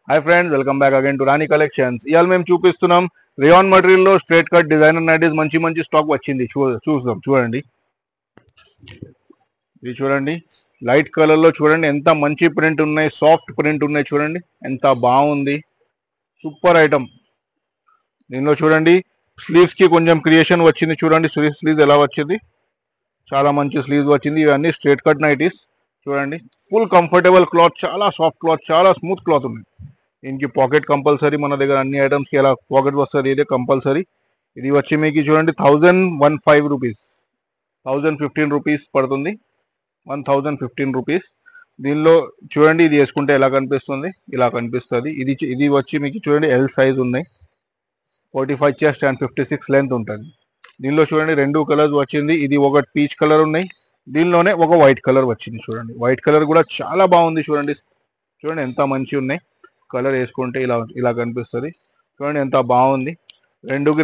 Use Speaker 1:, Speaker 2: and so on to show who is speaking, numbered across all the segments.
Speaker 1: Hi friends, welcome back again to Rani collections. ఇవాళ మేము చూపిస్తున్నాం రేయాన్ మెటీరియల్ లో స్ట్రైట్ కట్ డిజైనర్ నైటీస్ మంచి మంచి స్టాక్ వచ్చింది. చూద్దాం. చూడండి, ఇది చూడండి. లైట్ కలర్ లో చూడండి ఎంత మంచి ప్రింట్ ఉన్నాయి, సాఫ్ట్ ప్రింట్ ఉన్నాయి. చూడండి ఎంత బాగుంది, సూపర్ ఐటమ్. దీనిలో చూడండి స్లీవ్స్ కి కొంచెం క్రియేషన్ వచ్చింది. చూడండి స్లీవ్స్ ఎలా వచ్చింది, చాలా మంచి స్లీవ్స్ వచ్చింది. ఇవన్నీ స్ట్రైట్ కట్ నైటీస్. చూడండి ఫుల్ కంఫర్టబుల్ క్లాత్, చాలా సాఫ్ట్ క్లాత్, చాలా స్మూత్ క్లాత్ ఉంది. దీనికి పాకెట్ కంపల్సరీ, మన దగ్గర అన్ని ఐటమ్స్కి ఎలా పాకెట్ వస్తుంది, ఇదే కంపల్సరీ. ఇది వచ్చి మీకు చూడండి 1015 రూపీస్, 1015 రూపీస్ పడుతుంది. 1015 రూపీస్. దీనిలో చూడండి ఇది వేసుకుంటే ఎలా కనిపిస్తుంది, ఇలా కనిపిస్తుంది. ఇది వచ్చి మీకు చూడండి ఎల్ సైజ్ ఉన్నాయి. 45 చెస్ట్ అండ్ 56 లెంత్ ఉంటుంది. దీనిలో చూడండి రెండు కలర్స్ వచ్చింది. ఇది ఒక పీచ్ కలర్ ఉన్నాయి, దీనిలోనే ఒక వైట్ కలర్ వచ్చింది. చూడండి వైట్ కలర్ కూడా చాలా బాగుంది. చూడండి చూడండి ఎంత మంచి ఉన్నాయి. కలర్ వేసుకుంటే ఇలా ఇలా కనిపిస్తుంది. చూడండి ఎంత బాగుంది. రెండుకి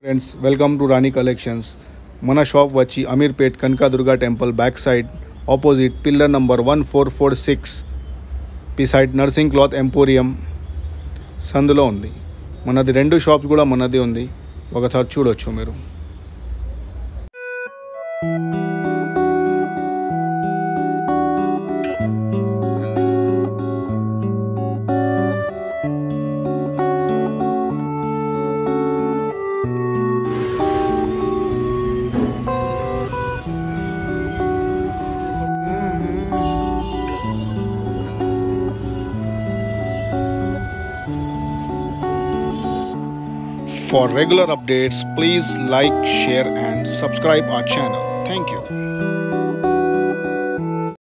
Speaker 1: friends welcome to Rani collections. మన షాప్ వచ్చి Ameerpet Kanakadurga temple back side opposite pillar number 1446 beside nursing cloth emporium సందులో ఉంది. మనది 2 షాప్స్ కూడా మనది ఉంది, ఒకసారి చూడొచ్చు మీరు. For regular updates, please like, share and subscribe our channel. Thank you.